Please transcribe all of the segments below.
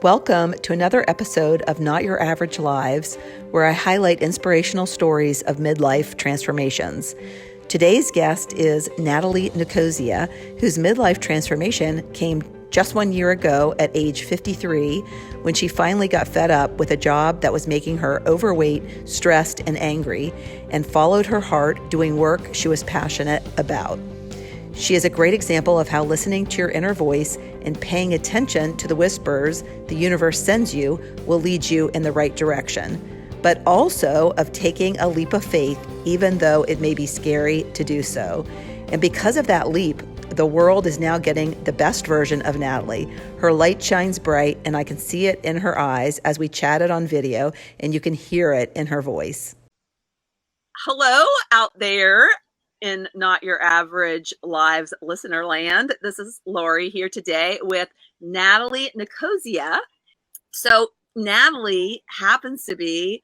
Welcome to another episode of Not Your Average Lives, where I highlight inspirational stories of midlife transformations. Today's guest is Natalie Nicosia, whose midlife transformation came just 1 year ago at age 53, when she finally got fed up with a job that was making her overweight, stressed, and angry, and followed her heart doing work she was passionate about. She is a great example of how listening to your inner voice and paying attention to the whispers the universe sends you will lead you in the right direction, but also of taking a leap of faith, even though it may be scary to do so. And because of that leap, the world is now getting the best version of Natalie. Her light shines bright, and I can see it in her eyes as we chatted on video, and you can hear it in her voice. Hello out there in Not Your Average Lives listener land. This is Lori here today with Natalie Nicosia. So Natalie happens to be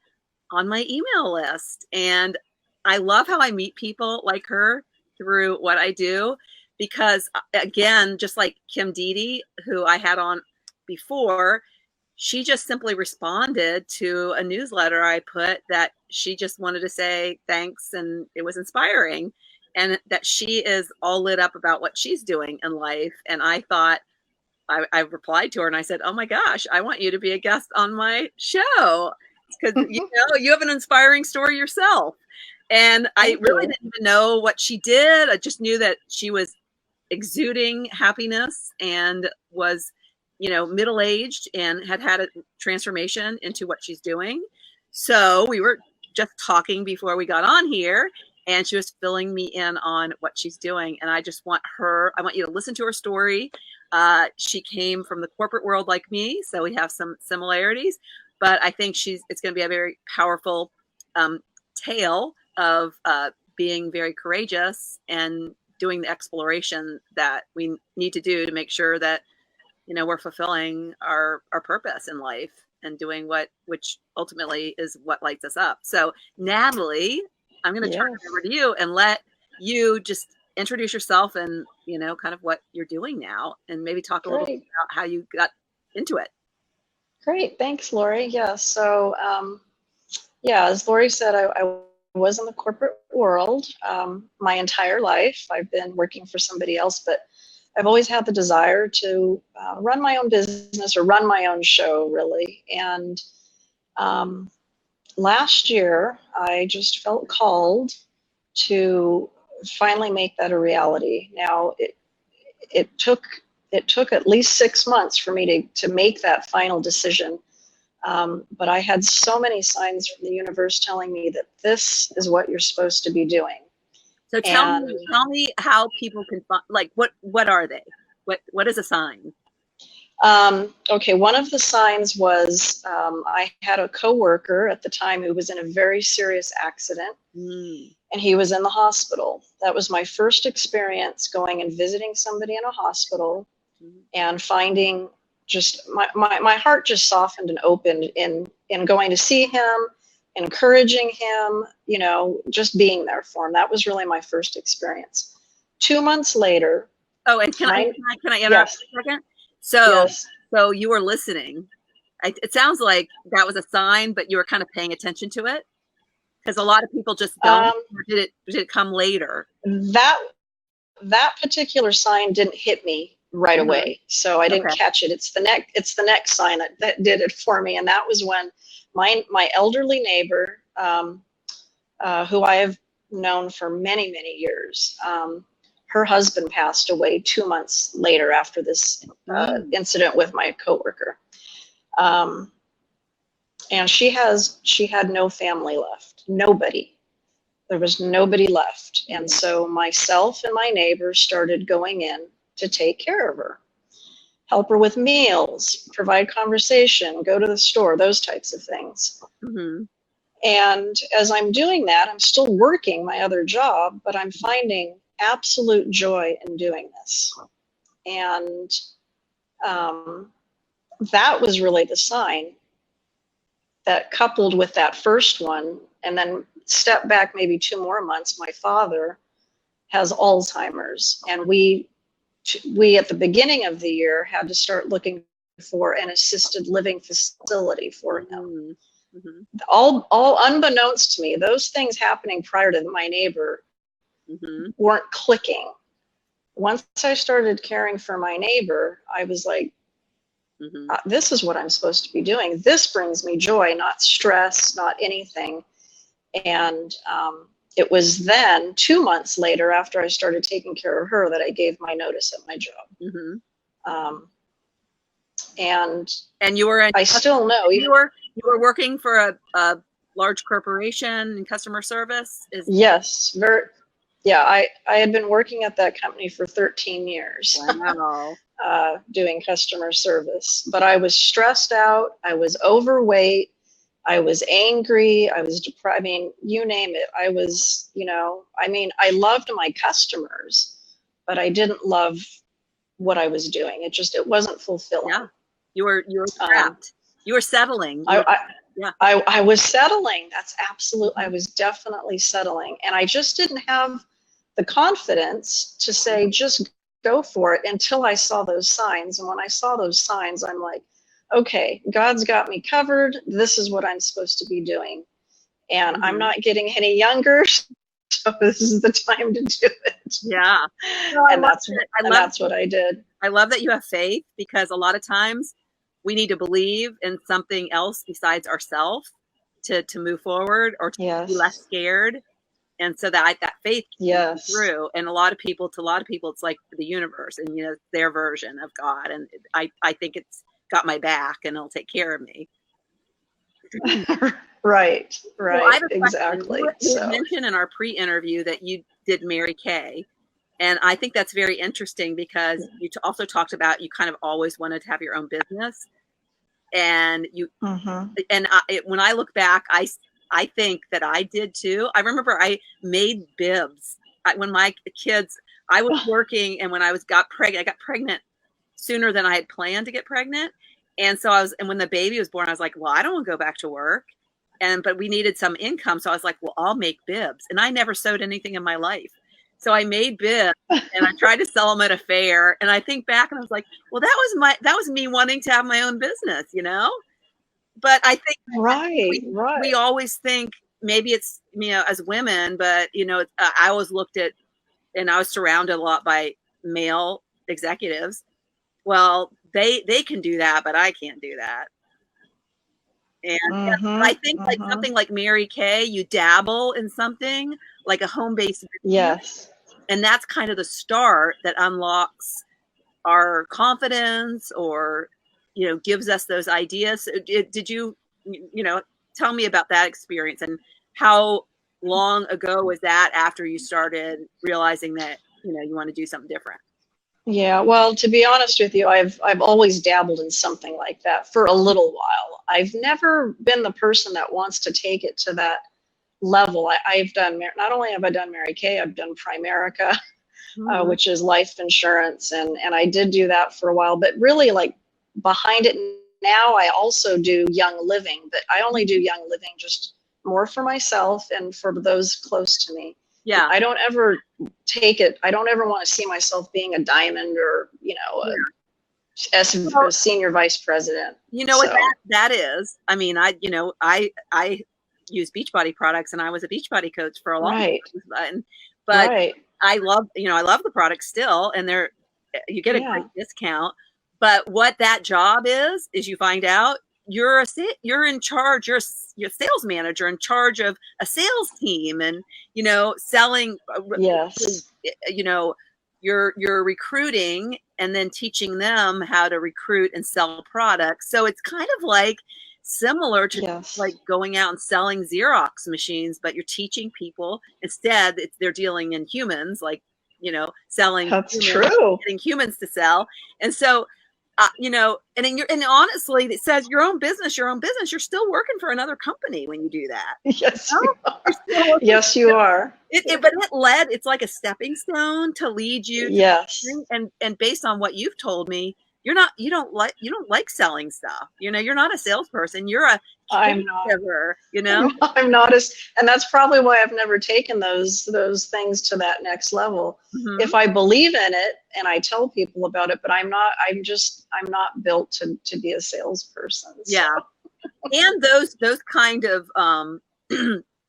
on my email list, and I love how I meet people like her through what I do, because again, just like Kim Dede, who I had on before, she just simply responded to a newsletter I put that she just wanted to say thanks, and it was inspiring, and that she is all lit up about what she's doing in life. And I thought, I replied to her and I said, oh my gosh, I want you to be a guest on my show, because you have an inspiring story yourself. And I really didn't even know what she did. I just knew that she was exuding happiness and was middle-aged and had a transformation into what she's doing. So we were just talking before we got on here, and she was filling me in on what she's doing. And I want you to listen to her story. She came from the corporate world like me, so we have some similarities, but I think it's going to be a very powerful tale of being very courageous and doing the exploration that we need to do to make sure that we're fulfilling our purpose in life and doing which ultimately is what lights us up. So Natalie, I'm going to turn it over to you and let you just introduce yourself and kind of what you're doing now, and maybe talk a little bit about how you got into it. Great, thanks, Lori. Yeah, so as Lori said, I was in the corporate world my entire life. I've been working for somebody else, but I've always had the desire to run my own business or run my own show, really. And last year, I just felt called to finally make that a reality. Now, it took at least 6 months for me to make that final decision. But I had so many signs from the universe telling me that this is what you're supposed to be doing. So tell me how people can find, like, what are they? What is a sign? Okay, one of the signs was I had a coworker at the time who was in a very serious accident, and he was in the hospital. That was my first experience going and visiting somebody in a hospital, and finding just my heart just softened and opened in going to see him, encouraging him, just being there for him. That was really my first experience. 2 months later. Oh, and can I interrupt for a second? So you were listening. It sounds like that was a sign, but you were kind of paying attention to it, because a lot of people just don't. Or did it come later? That particular sign didn't hit me right away, so I didn't catch it. It's the next sign that did it for me, and that was when my elderly neighbor, who I have known for many, many years, her husband passed away 2 months later after this incident with my coworker, and she had no family left, nobody. There was nobody left, and so myself and my neighbors started going in to take care of her, help her with meals, provide conversation, go to the store, those types of things. And as I'm doing that, I'm still working my other job, but I'm finding absolute joy in doing this. And that was really the sign that, coupled with that first one, and then step back maybe 2 more months, my father has Alzheimer's, and we we at the beginning of the year had to start looking for an assisted living facility for him. Mm-hmm. All unbeknownst to me, those things happening prior to my neighbor weren't clicking. Once I started caring for my neighbor, I was like, this is what I'm supposed to be doing. This brings me joy, not stress, not anything. And it was then 2 months later, after I started taking care of her, that I gave my notice at my job. And you were I still know you were working for a large corporation in customer service. Yes, yeah. I had been working at that company for 13 years. Wow. Doing customer service, but I was stressed out. I was overweight. I was angry. I was deprived. I mean, you name it. I was, I loved my customers, but I didn't love what I was doing. It wasn't fulfilling. Yeah. You were trapped. You were settling. I was settling. That's absolute. I was definitely settling. And I just didn't have the confidence to say, just go for it, until I saw those signs. And when I saw those signs, I'm like, okay, God's got me covered. This is what I'm supposed to be doing. And I'm not getting any younger. So this is the time to do it. Yeah. And that's what I did. I love that you have faith, because a lot of times we need to believe in something else besides ourselves to move forward, or to be less scared. And so that faith comes through. And to a lot of people, it's like the universe, and their version of God. And I think it's got my back, and it'll take care of me. Right. Well, Exactly. You mentioned in our pre-interview that you did Mary Kay. And I think that's very interesting, because you also talked about you kind of always wanted to have your own business. And when I look back, I think that I did too. I remember I made bibs when my kids, I was working, and when I got pregnant sooner than I had planned to get pregnant. And so and when the baby was born, I was like, well, I don't want to go back to work. But we needed some income. So I was like, well, I'll make bibs. And I never sewed anything in my life. So I made bibs, and I tried to sell them at a fair. And I think back, and I was like, well, that was me wanting to have my own business, But I think we always think maybe it's, as women, but, I always looked at, and I was surrounded a lot by male executives. Well, they can do that, but I can't do that. And I think something like Mary Kay, you dabble in something like a home-based business. Yes. And that's kind of the start that unlocks our confidence, or, gives us those ideas. So did you, tell me about that experience, and how long ago was that after you started realizing that, you want to do something different? Yeah, well, to be honest with you, I've always dabbled in something like that for a little while. I've never been the person that wants to take it to that level. I've done, not only have I done Mary Kay, I've done Primerica, which is life insurance, and I did do that for a while. But really, like, behind it now, I also do Young Living, but I only do Young Living just more for myself and for those close to me. Yeah, I don't ever take it. I don't ever want to see myself being a diamond, or a senior vice president. What that is. I mean, I use Beachbody products, and I was a Beachbody coach for a long time. But I love the products still, and you get a great discount. But what that job is you find out you're in charge. You're a sales manager in charge of a sales team, and selling. Yes. You're recruiting, and then teaching them how to recruit and sell products. So it's kind of like similar to like going out and selling Xerox machines, but you're teaching people instead. They're dealing in humans, like selling. That's humans, true. getting humans to sell, and so. And honestly, it says your own business. You're still working for another company when you do that. Yes, you are. Yes, you are. But it's like a stepping stone to lead you. Yes. And based on what you've told me, you don't like selling stuff. You know, you're not a salesperson. You're a I'm not. caregiver, you know? I'm not as, and that's probably why I've never taken those things to that next level. Mm-hmm. If I believe in it and I tell people about it, but I'm not built to be a salesperson. So. Yeah. And those kind of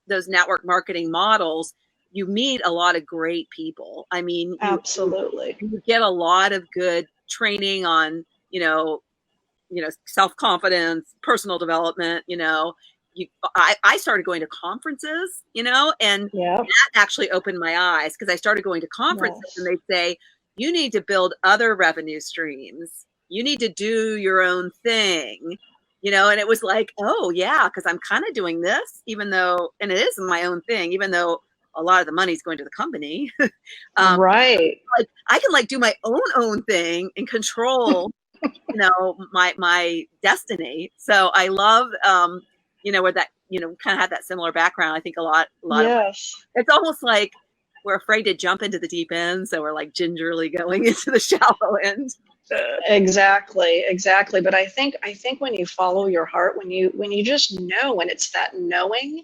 those network marketing models, you meet a lot of great people. I mean, Absolutely. You get a lot of good training on, self-confidence, personal development, I started going to conferences, and Yep. that actually opened my eyes, because I started going to conferences. Yes. And they'd say, you need to build other revenue streams. You need to do your own thing, and it was like, oh yeah, because I'm kind of doing this, even though, and it is my own thing, even though a lot of the money's going to the company. Right. Like I can do my own thing and control, my destiny. So I love, where that, kind of had that similar background. I think a lot yes. Of it's almost like we're afraid to jump into the deep end. So we're like gingerly going into the shallow end. Exactly. But I think when you follow your heart, when you just know, and it's that knowing,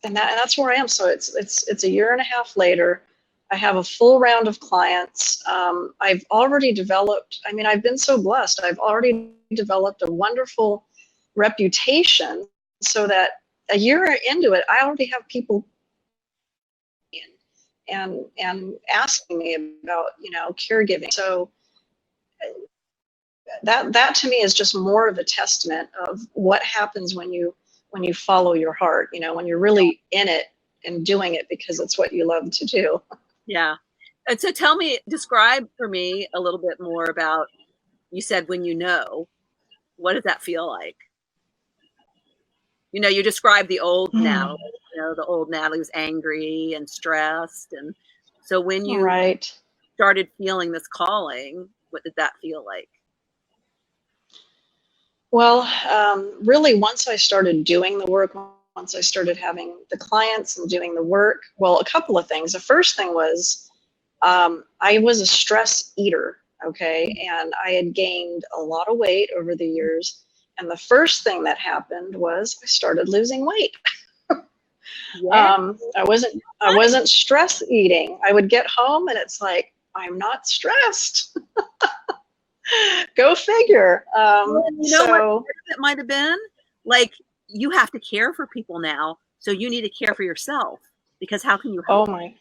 and that's where I am. So it's a year and a half later. I have a full round of clients. I've already developed, I've been so blessed. I've already developed a wonderful reputation, so that a year into it, I already have people and asking me about, caregiving. So that to me is just more of a testament of what happens when you follow your heart, when you're really in it and doing it because it's what you love to do. Yeah. And so describe for me a little bit more about, you said when what does that feel like? You described the old Natalie, the old Natalie was angry and stressed. And so when you started feeling this calling, what did that feel like? Well, really, once I started doing the work, once I started having the clients and doing the work, well, a couple of things. The first thing was I was a stress eater, okay? And I had gained a lot of weight over the years. And the first thing that happened was I started losing weight. Yeah. I wasn't stress eating. I would get home and it's like, I'm not stressed. Go figure. What it might have been? Like, you have to care for people now, so you need to care for yourself, because how can you help? Oh my,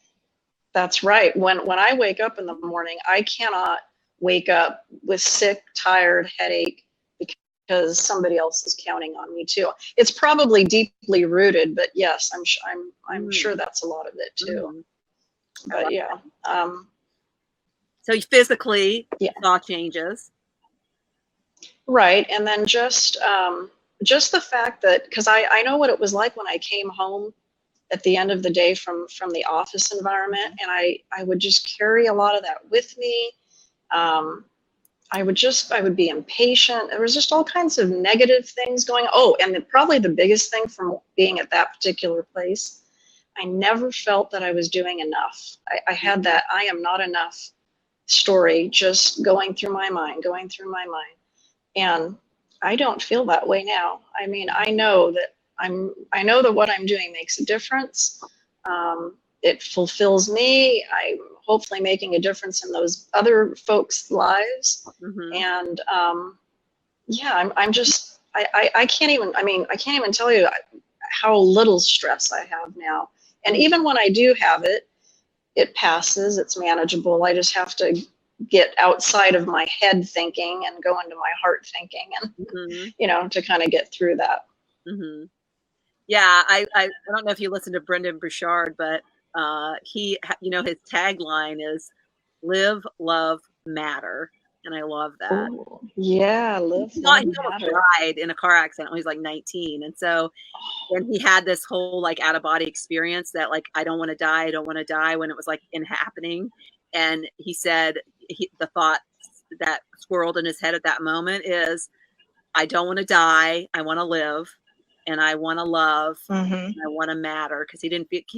that's right. When I wake up in the morning, I cannot wake up with sick, tired, headache because somebody else is counting on me too. It's probably deeply rooted, but yes, I'm sure that's a lot of it too. But yeah. So physically, saw changes. Right. And then just the fact that, because I know what it was like when I came home at the end of the day from the office environment, and I would just carry a lot of that with me. I would be impatient. There was just all kinds of negative things going. Oh, and probably the biggest thing from being at that particular place, I never felt that I was doing enough. I had that I am not enough story just going through my mind. And I don't feel that way now. I know that what I'm doing makes a difference. It fulfills me. I'm hopefully making a difference in those other folks' lives. Mm-hmm. And I'm just, I can't even tell you how little stress I have now. And even when I do have it, it passes, it's manageable. I just have to get outside of my head thinking and go into my heart thinking, and to kind of get through that. Mm-hmm. Yeah, I don't know if you listen to Brendan Burchard, but he, his tagline is "Live, Love, Matter," and I love that. Ooh, yeah, live, love, matter. He died in a car accident when he was like 19, and so when he had this whole out of body experience that I don't want to die, when it was happening, and he said the thought that swirled in his head at that moment is, I don't want to die, I want to live. and I want to love, Mm-hmm. and I want to matter, because he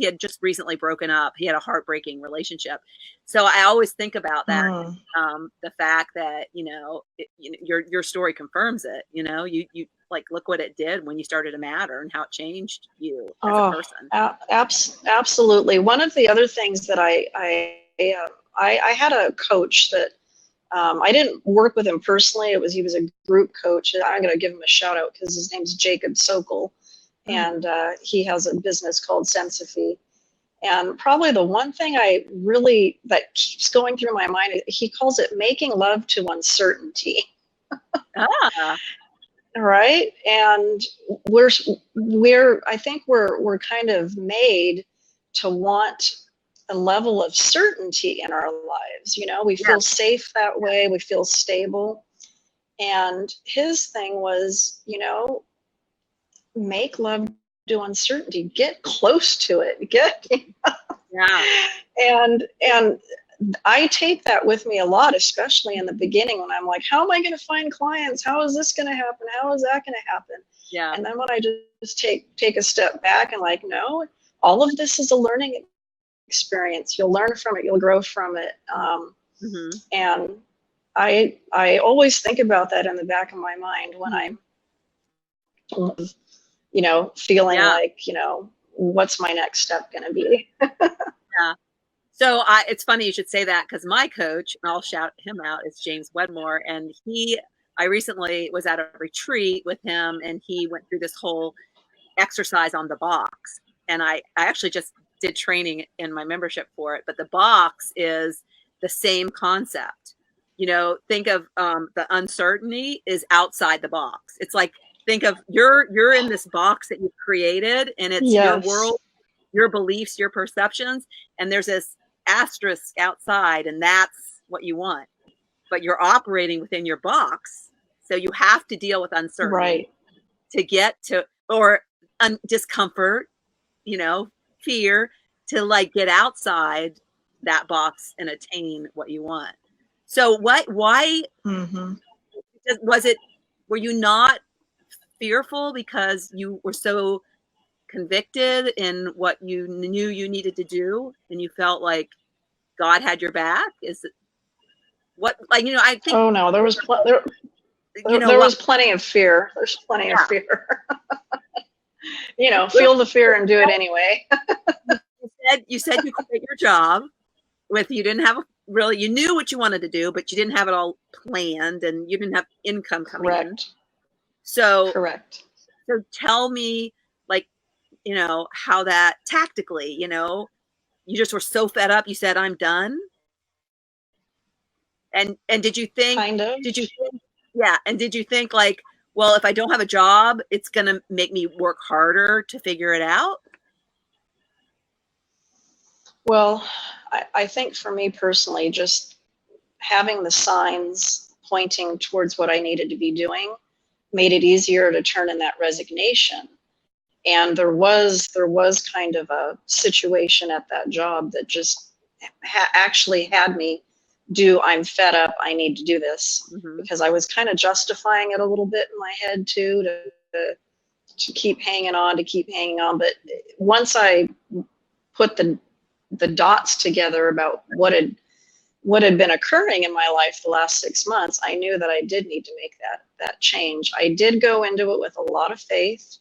had just recently broken up. He had a heartbreaking relationship. So I always think about that. The fact that, your story confirms it, you like, look what it did when you started to matter and how it changed you as a person. Absolutely. One of the other things that I had a coach that I didn't work with him personally. He was a group coach. I'm going to give him a shout out because his name's Jacob Sokol, and he has a business called Sensify. And probably the one thing that keeps going through my mind, he calls it making love to uncertainty. Right. And I think we're kind of made to want a level of certainty in our lives. We feel safe that way. We feel stable. And his thing was, make love to uncertainty, get close to it, and I take that with me a lot, especially in the beginning when I'm like, how am I going to find clients? How is this going to happen? How is that going to happen? Yeah. And then when I just take a step back and like, no, all of this is a learning experience. You'll learn from it. You'll grow from it. And I always think about that in the back of my mind when I'm, feeling like, what's my next step going to be? Yeah. So it's funny you should say that, because my coach, and I'll shout him out, is James Wedmore. And I recently was at a retreat with him, and he went through this whole exercise on the box. And I actually just did training in my membership for it. But the box is the same concept. Think of the uncertainty is outside the box. It's like, think of you're in this box that you've created, and it's your world, your beliefs, your perceptions, and there's this asterisk outside, and that's what you want. But you're operating within your box, so you have to deal with uncertainty to get to, or discomfort, fear, to like get outside that box and attain what you want. So why were you not fearful because you were so convicted in what you knew you needed to do, and you felt like God had your back? Is it what, like, I think, oh no, there was plenty of fear. There's plenty of fear. Feel the fear and do it anyway. you said you quit your job you didn't have you knew what you wanted to do, but you didn't have it all planned, and you didn't have income coming in. So correct. So tell me, like, how that tactically, you just were so fed up, you said, I'm done. And did you think, and did you think like, well, if I don't have a job, it's going to make me work harder to figure it out? Well, I think for me personally, just having the signs pointing towards what I needed to be doing made it easier to turn in that resignation. And there was kind of a situation at that job that just actually had me I'm fed up, I need to do this, because I was kind of justifying it a little bit in my head too, to keep hanging on. But once I put the dots together about what had been occurring in my life the last 6 months, I knew that I did need to make that change. I did go into it with a lot of faith.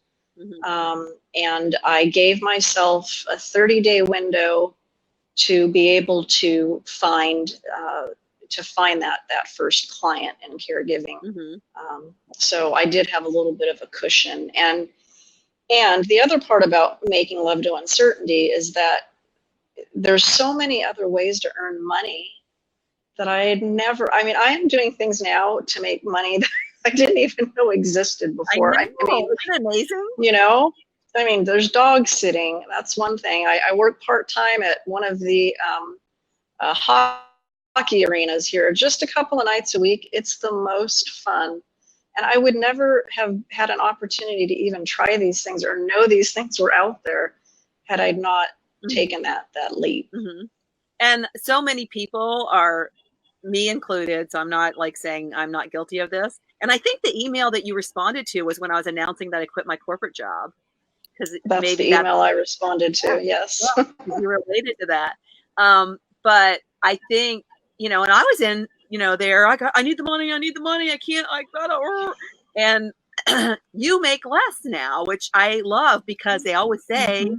And I gave myself a 30-day window to be able to find that first client in caregiving. So I did have a little bit of a cushion. And the other part about making love to uncertainty is that there's so many other ways to earn money that I am doing things now to make money that I didn't even know existed before. I mean, isn't it amazing? There's dog sitting. That's one thing. I work part-time at one of the hockey arenas here, just a couple of nights a week. It's the most fun. And I would never have had an opportunity to even try these things or know these things were out there had I not taken that leap. And so many people are, me included, so I'm not like saying I'm not guilty of this, And I think the email that you responded to was when I was announcing that I quit my corporate job. Because That's maybe the email I responded to. Yes. Yeah, you related to that. But I think, and I was in, there, I need the money. I can't, I gotta, and you make less now, which I love, because they always say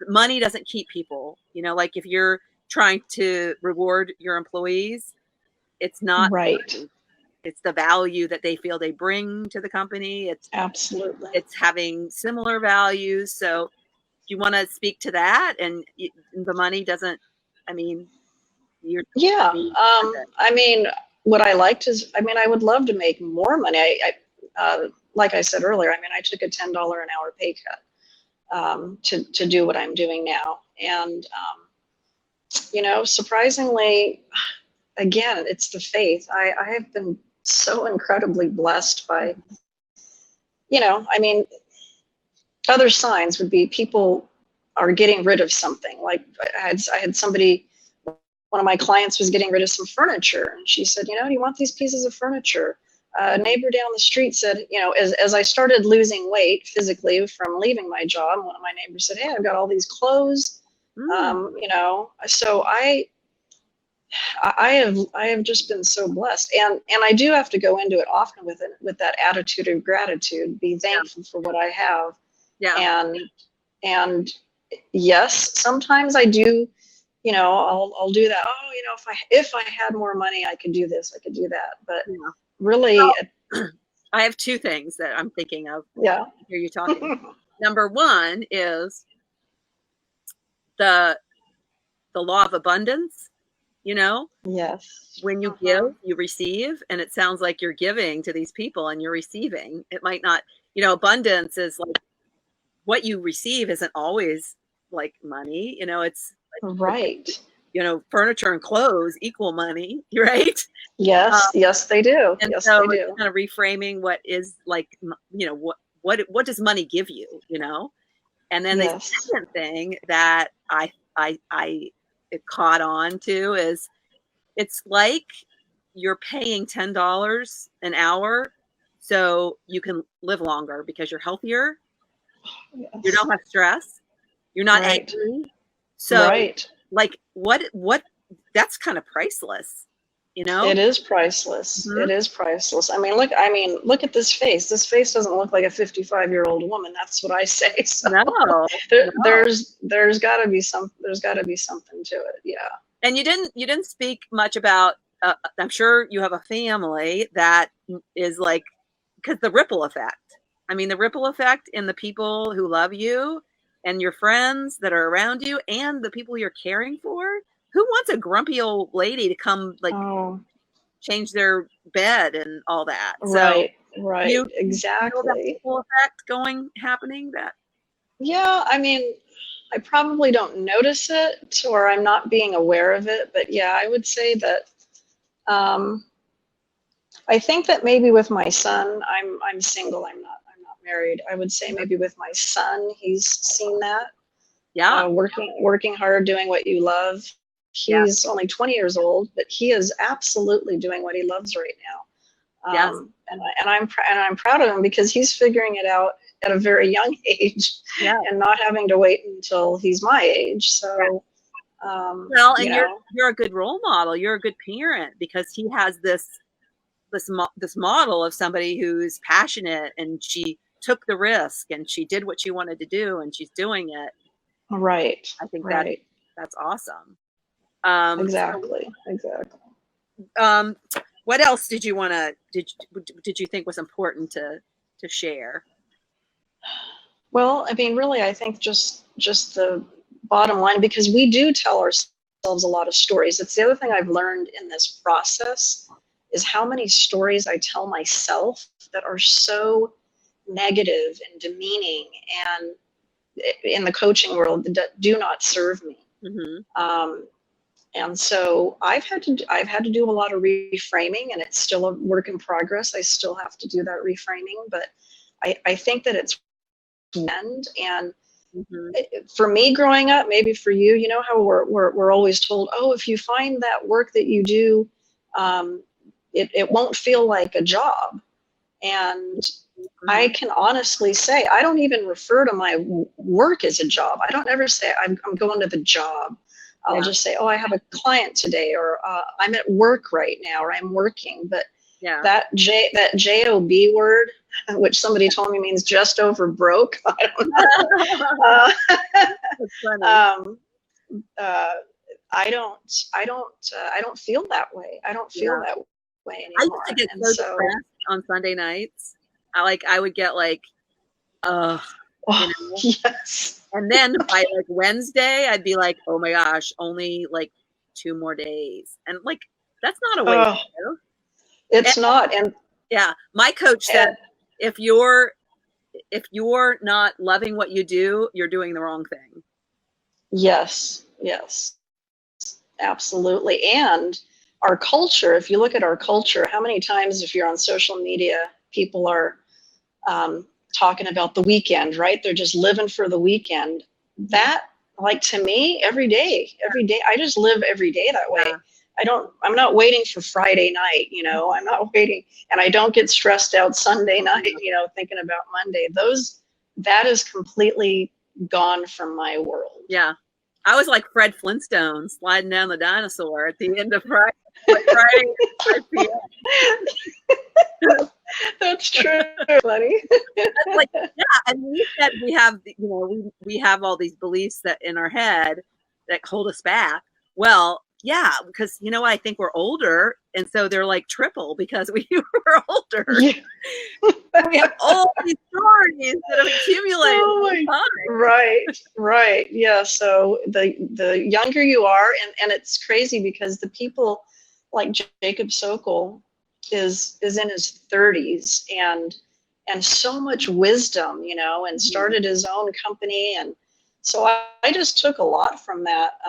money doesn't keep people, like if you're trying to reward your employees, it's not right. money. It's the value that they feel they bring to the company. Absolutely. It's having similar values. So do you want to speak to that? And the money doesn't, you're. Yeah. What I liked is, I would love to make more money. Like I said earlier, I took a $10 an hour pay cut to do what I'm doing now. And, surprisingly, again, it's the faith. I have been so incredibly blessed by, other signs would be people are getting rid of something. Like I had somebody, one of my clients was getting rid of some furniture, and she said, do you want these pieces of furniture? A neighbor down the street said, as I started losing weight physically from leaving my job, one of my neighbors said, hey, I've got all these clothes. So I have just been so blessed, and I do have to go into it often with that attitude of gratitude, be thankful for what I have. Yeah. And yes, sometimes I do, I'll do that. Oh, if I had more money, I could do this, I could do that. But really, I have two things that I'm thinking of. Yeah. Hear you talking. Number one is the law of abundance. Yes. When you give, you receive, and it sounds like you're giving to these people and you're receiving. It might not, abundance is like what you receive isn't always like money, it's like, right. Furniture and clothes equal money, right? Yes, yes, they do. And yes, so they do. It's kind of reframing what is like, what does money give you, And then the second thing that I caught on to is, it's like you're paying $10 an hour so you can live longer because you're healthier. Yes. You don't have stress. You're not angry. So like what that's kind of priceless, It is priceless. It is priceless. Look at this face. This face doesn't look like a 55-year-old woman. That's what I say. So no. There's got to be something to it. Yeah. And you didn't speak much about, I'm sure you have a family that is like, because the ripple effect. The ripple effect in the people who love you and your friends that are around you and the people you're caring for. Who wants a grumpy old lady to come change their bed and all that? Right, right, exactly. You know that ripple effect happening that? Yeah, I probably don't notice it, or I'm not being aware of it, but yeah, I would say that I think that maybe with my son, I'm single, I'm not married. I would say maybe with my son, he's seen that. Yeah. Working hard, doing what you love. He's only 20 years old, but he is absolutely doing what he loves right now. Yes. And I'm proud of him, because he's figuring it out at a very young age, and not having to wait until he's my age. So, you're a good role model. You're a good parent, because he has this model of somebody who's passionate, and she took the risk and she did what she wanted to do, and she's doing it. Right. I think that's awesome. Exactly. What else did you want to, did you think was important to share? Well, really, I think just the bottom line, because we do tell ourselves a lot of stories. It's the other thing I've learned in this process, is how many stories I tell myself that are so negative and demeaning, and in the coaching world, that do not serve me. And so I've had to do a lot of reframing, and it's still a work in progress. I still have to do that reframing, but I think that it's end. And for me growing up, maybe for you, how we're always told, oh, if you find that work that you do it won't feel like a job. And I can honestly say, I don't even refer to my work as a job. I don't ever say I'm going to the job. I'll just say, oh, I have a client today, or I'm at work right now, or I'm working. But that JOB word, which somebody told me means just over broke. I don't know. That's funny. I don't feel that way. I don't feel that way anymore. I used to get so depressed on Sunday nights. I would get like, yes. And then by like Wednesday, I'd be like, oh my gosh, only like 2 more days. And like, that's not a way to go. It's not. And yeah, my coach said, if you're not loving what you do, you're doing the wrong thing. Yes, absolutely. And our culture, if you look at our culture, how many times, if you're on social media, people are talking about the weekend, right? They're just living for the weekend. That, like, to me, every day, I just live every day that way. I'm not waiting for Friday night, I'm not waiting, and I don't get stressed out Sunday night, thinking about Monday. That is completely gone from my world. Yeah. I was like Fred Flintstone sliding down the dinosaur at the end of Friday. That's true. Funny. Like, and we said we have, we have all these beliefs that in our head that hold us back. Well, yeah, because I think we're older, and so they're like triple because we were older. Yeah. We have all these stories that have accumulated. Oh right. Yeah. So the younger you are, and it's crazy because the people like Jacob Sokol is in his 30s and so much wisdom, and started his own company, and so I just took a lot from that.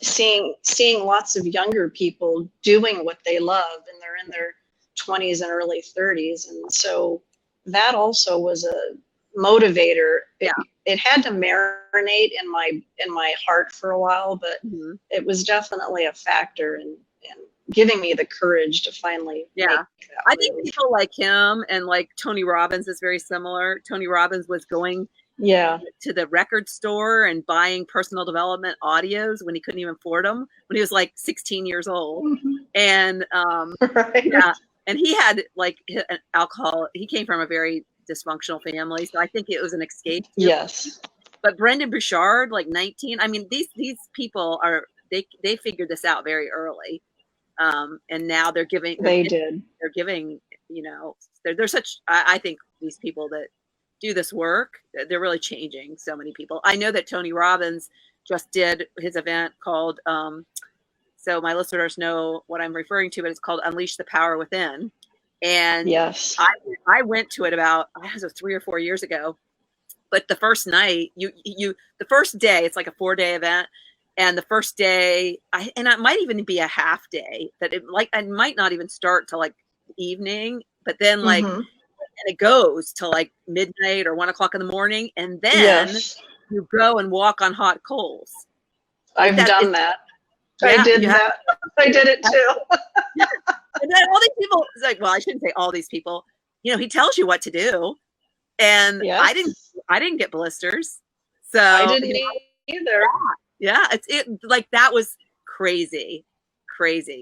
Seeing lots of younger people doing what they love, and they're in their 20s and early 30s, and so that also was a motivator. It had to marinate in my heart for a while, but it was definitely a factor in giving me the courage to finally make that I think people like him and like Tony Robbins is very similar. Tony Robbins was going to the record store and buying personal development audios when he couldn't even afford them, when he was like 16 years old. And and he had like an alcohol. He came from a very dysfunctional family, so I think it was an escape. Yes. But Brendan Bouchard, like 19, I mean, these people are, they figured this out very early. And now they're giving, they're giving, they're such, I think these people that do this work, they're really changing so many people. I know that Tony Robbins just did his event called, so my listeners know what I'm referring to, but it's called Unleash the Power Within. And I went to it about, I was 3 or 4 years ago, but the first night, the first day, it's like a 4-day event. And the first day, and it might even be a half day, that I might not even start till like evening, but then like, and it goes till like midnight or 1 o'clock in the morning. And then you go and walk on hot coals. I've done that. I did that. I did it too. And then all these people, it's like, well, I shouldn't say all these people, he tells you what to do. And I didn't get blisters. So I didn't either. Yeah, it like that was crazy,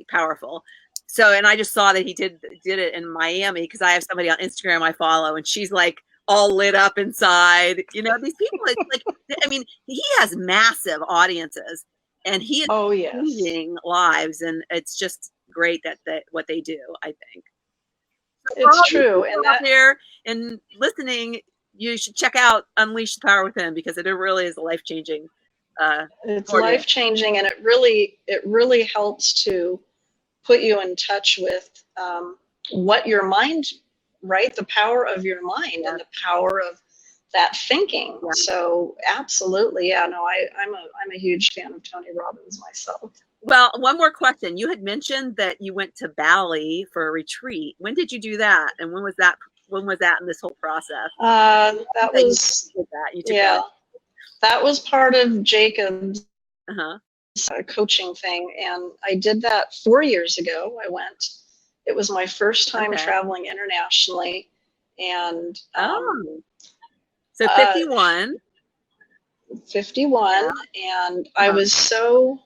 powerful. So, and I just saw that he did it in Miami, because I have somebody on Instagram I follow, and she's like all lit up inside. These people, like, I mean, he has massive audiences, and he is changing lives, and it's just great that what they do. I think it's true, and out there and listening, you should check out Unleash the Power Within, because it really is a life-changing. It's life-changing, and it really helps to put you in touch with what your mind, right? The power of your mind and the power of that thinking. So absolutely, I'm a huge fan of Tony Robbins myself. Well, one more question. You had mentioned that you went to Bali for a retreat. When did you do that, and when was that in this whole process? That was part of Jacob's coaching thing, and I did that 4 years ago. I went. It was my first time traveling internationally, and so 51. 51, and I was so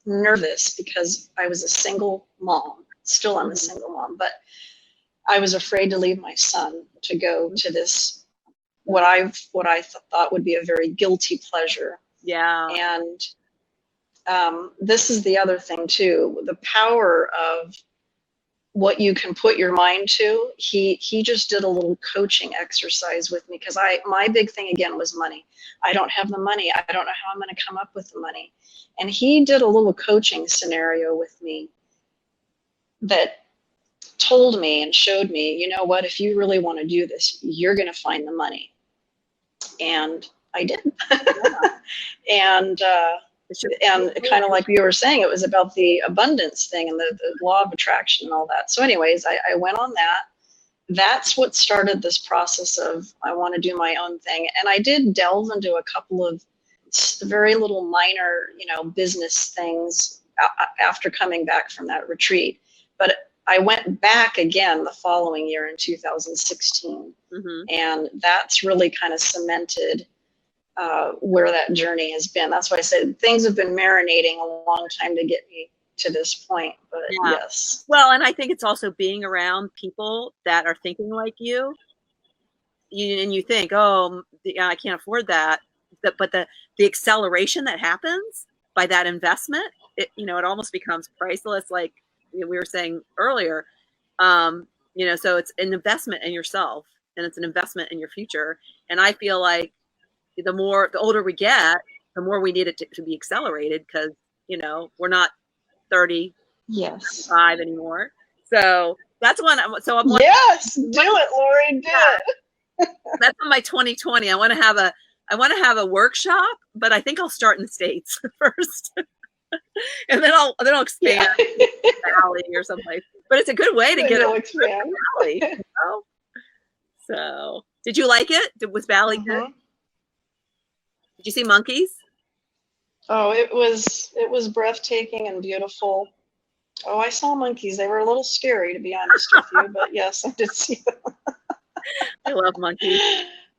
nervous because I was a single mom. Still, I'm a single mom, but I was afraid to leave my son to go to this what I thought would be a very guilty pleasure. Yeah. And this is the other thing too, the power of what you can put your mind to. He just did a little coaching exercise with me, because my big thing again was money. I don't have the money. I don't know how I'm going to come up with the money. And he did a little coaching scenario with me that told me and showed me, you know what, if you really want to do this, you're going to find the money. And I did. And kind of like you were saying, it was about the abundance thing and the law of attraction and all that. So anyways, I went on that. That's what started this process of, I want to do my own thing. And I did delve into a couple of very little minor, business things after coming back from that retreat. But I went back again the following year in 2016. And that's really kind of cemented where that journey has been. That's why I said things have been marinating a long time to get me to this point. But yes. Well, and I think it's also being around people that are thinking like you. And you think, oh, I can't afford that. But the acceleration that happens by that investment, it almost becomes priceless. Like we were saying earlier, so it's an investment in yourself, and it's an investment in your future. And I feel like the older we get, the more we need it to be accelerated, because, we're not 35 anymore. So that's one. So I'm yes, do it, Lori, do it. That's on my 2020. I want to have a workshop, but I think I'll start in the States first. And then I'll expand to Valley or someplace. But it's a good way to get expand Valley. So did you like it? Was Valley good? Did you see monkeys? Oh, it was breathtaking and beautiful. Oh, I saw monkeys. They were a little scary, to be honest with you, but yes, I did see them. I love monkeys.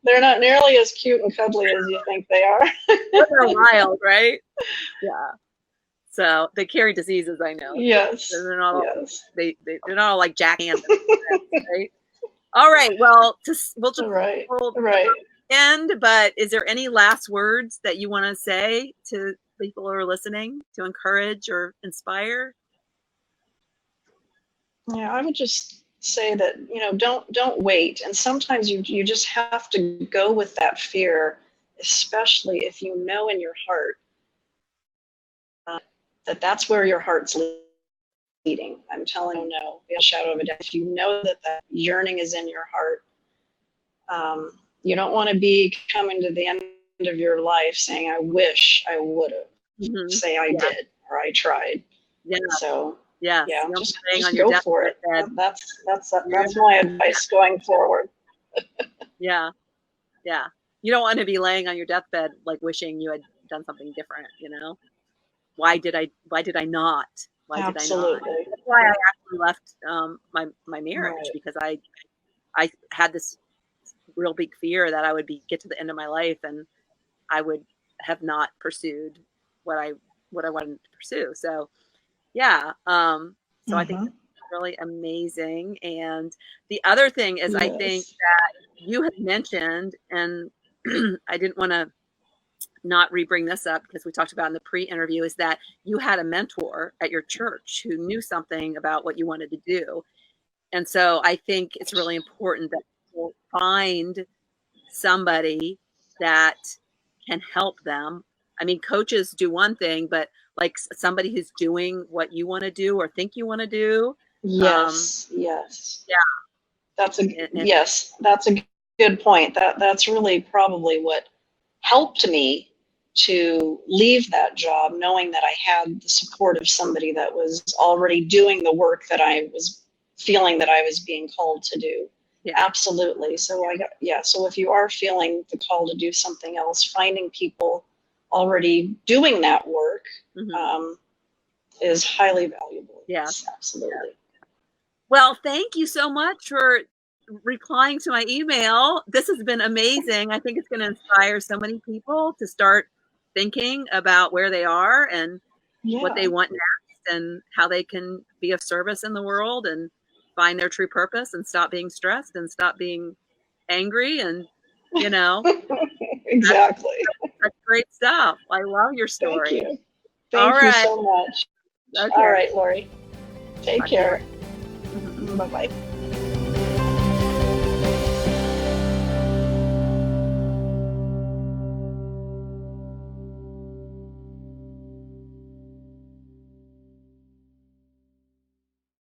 They're not nearly as cute and cuddly as you think they are. They're wild, right? Yeah. So they carry diseases, I know. Yes. They're not all, they're not all like Jack Hansen, right? All right. Well, we'll just end. But is there any last words that you want to say to people who are listening to encourage or inspire? Yeah, I would just say that, don't wait. And sometimes you just have to go with that fear, especially if you know in your heart that's where your heart's leading. I'm telling you, no, be a shadow of a doubt. If you know that yearning is in your heart, you don't want to be coming to the end of your life saying, I wish I would have. Say I did, or I tried. Yeah. So just go for it. That's my advice going forward. Yeah. You don't want to be laying on your deathbed like wishing you had done something different. Why did I not? Absolutely. That's why I actually left my marriage, because I had this real big fear that I would get to the end of my life and I would have not pursued what I wanted to pursue. So yeah. So I think that's really amazing. And the other thing is, I think that you had mentioned, and I didn't want to not re-bring this up because we talked about in the pre-interview, is that you had a mentor at your church who knew something about what you wanted to do. And so I think it's really important that people find somebody that can help them. I mean, coaches do one thing, but like somebody who's doing what you want to do or think you want to do. Yes. Yeah. That's a good point. That's really probably what helped me to leave that job, knowing that I had the support of somebody that was already doing the work that I was feeling that I was being called to do. Yeah. Absolutely. So so if you are feeling the call to do something else, finding people already doing that work Mm-hmm. is highly valuable. Yes, absolutely. Yeah. Well, thank you so much for replying to my email. This has been amazing. I think it's going to inspire so many people to start thinking about where they are and what they want next and how they can be of service in the world and find their true purpose and stop being stressed and stop being angry. And, Exactly. That's great stuff. I love your story. Thank you. Thank you so much. Okay. All right, Lori. Take Bye. care. Bye-bye.